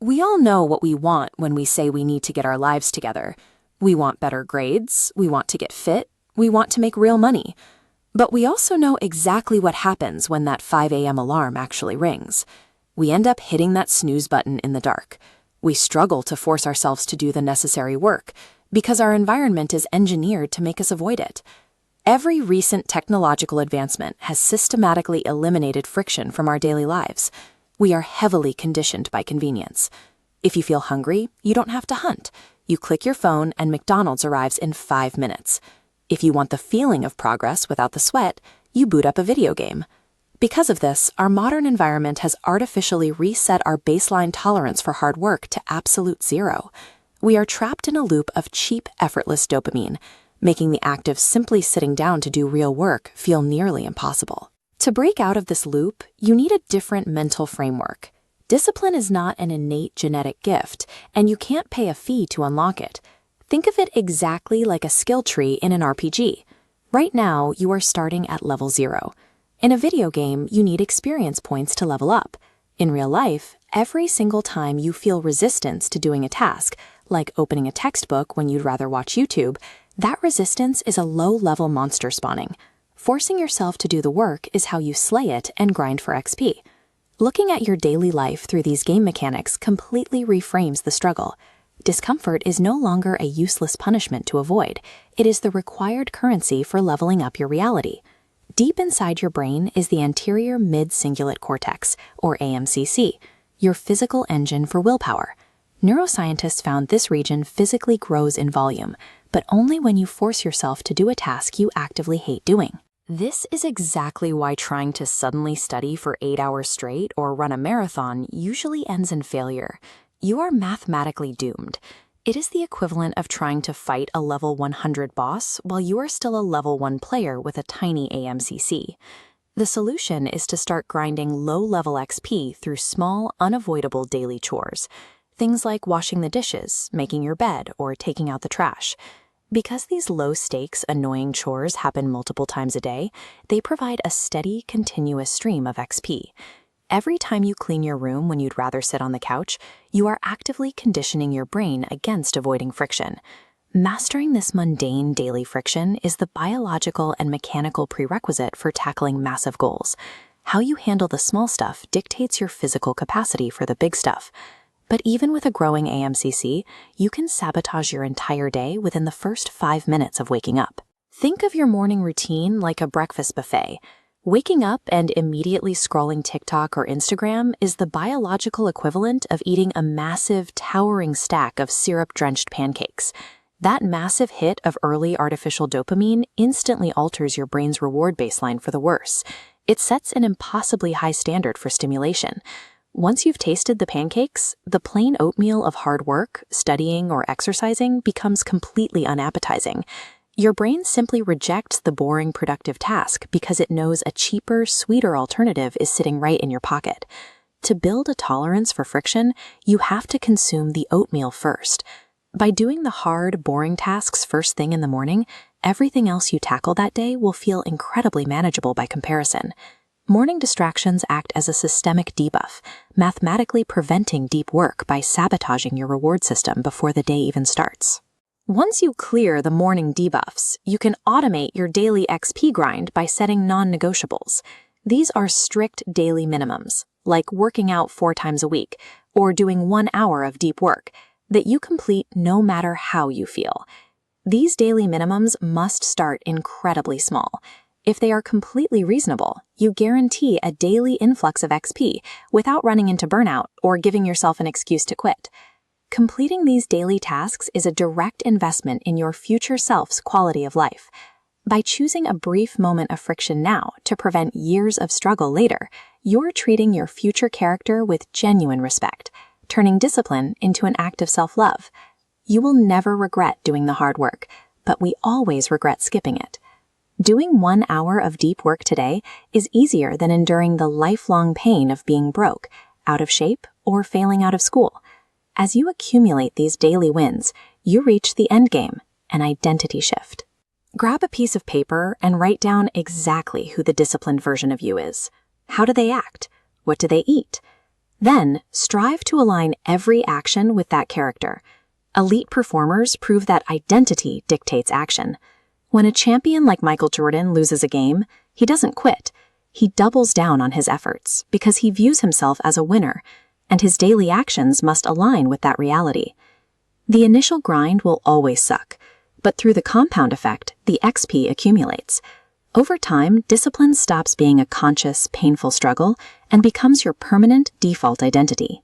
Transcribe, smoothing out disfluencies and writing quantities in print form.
We all know what we want when we say we need to get our lives together. We want better grades, we want to get fit, we want to make real money. But we also know exactly what happens when that 5 a.m. alarm actually rings. We end up hitting that snooze button in the dark. We struggle to force ourselves to do the necessary work because our environment is engineered to make us avoid it. Every recent technological advancement has systematically eliminated friction from our daily lives. We are heavily conditioned by convenience. If you feel hungry, you don't have to hunt. You click your phone and McDonald's arrives in 5 minutes. If you want the feeling of progress without the sweat, you boot up a video game. Because of this, our modern environment has artificially reset our baseline tolerance for hard work to absolute zero. We are trapped in a loop of cheap, effortless dopamine, making the act of simply sitting down to do real work feel nearly impossible. To break out of this loop, you need a different mental framework. Discipline is not an innate genetic gift, and you can't pay a fee to unlock it. Think of it exactly like a skill tree in an RPG. Right now, you are starting at level 0. In a video game, you need experience points to level up. In real life, every single time you feel resistance to doing a task, like opening a textbook when you'd rather watch YouTube, that resistance is a low-level monster spawning. Forcing yourself to do the work is how you slay it and grind for XP. Looking at your daily life through these game mechanics completely reframes the struggle. Discomfort is no longer a useless punishment to avoid. It is the required currency for leveling up your reality. Deep inside your brain is the anterior mid-cingulate cortex, or AMCC, your physical engine for willpower. Neuroscientists found this region physically grows in volume, but only when you force yourself to do a task you actively hate doing. This is exactly why trying to suddenly study for 8 hours straight or run a marathon usually ends in failure. You are mathematically doomed. It is the equivalent of trying to fight a level 100 boss while you are still a level 1 player with a tiny AMCC. The solution is to start grinding low-level XP through small, unavoidable daily chores. Things like washing the dishes, making your bed, or taking out the trash. Because these low-stakes, annoying chores happen multiple times a day, they provide a steady, continuous stream of XP. Every time you clean your room when you'd rather sit on the couch, you are actively conditioning your brain against avoiding friction. Mastering this mundane daily friction is the biological and mechanical prerequisite for tackling massive goals. How you handle the small stuff dictates your physical capacity for the big stuff. But even with a growing AMCC, you can sabotage your entire day within the first 5 minutes of waking up. Think of your morning routine like a breakfast buffet. Waking up and immediately scrolling TikTok or Instagram is the biological equivalent of eating a massive, towering stack of syrup-drenched pancakes. That massive hit of early artificial dopamine instantly alters your brain's reward baseline for the worse. It sets an impossibly high standard for stimulation. Once you've tasted the pancakes, the plain oatmeal of hard work, studying, or exercising becomes completely unappetizing. Your brain simply rejects the boring, productive task because it knows a cheaper, sweeter alternative is sitting right in your pocket. To build a tolerance for friction, you have to consume the oatmeal first. By doing the hard, boring tasks first thing in the morning, everything else you tackle that day will feel incredibly manageable by comparison. Morning distractions act as a systemic debuff, mathematically preventing deep work by sabotaging your reward system before the day even starts. Once you clear the morning debuffs, you can automate your daily XP grind by setting non-negotiables. These are strict daily minimums, like working out 4 times a week or doing 1 hour of deep work, that you complete no matter how you feel. These daily minimums must start incredibly small. If they are completely reasonable, you guarantee a daily influx of XP without running into burnout or giving yourself an excuse to quit. Completing these daily tasks is a direct investment in your future self's quality of life. By choosing a brief moment of friction now to prevent years of struggle later, you're treating your future character with genuine respect, turning discipline into an act of self-love. You will never regret doing the hard work, but we always regret skipping it. Doing 1 hour of deep work today is easier than enduring the lifelong pain of being broke, out of shape, or failing out of school. As you accumulate these daily wins, you reach the end game, an identity shift. Grab a piece of paper and write down exactly who the disciplined version of you is. How do they act? What do they eat? Then, strive to align every action with that character. Elite performers prove that identity dictates action. When a champion like Michael Jordan loses a game, he doesn't quit. He doubles down on his efforts because he views himself as a winner, and his daily actions must align with that reality. The initial grind will always suck, but through the compound effect, the XP accumulates. Over time, discipline stops being a conscious, painful struggle and becomes your permanent default identity.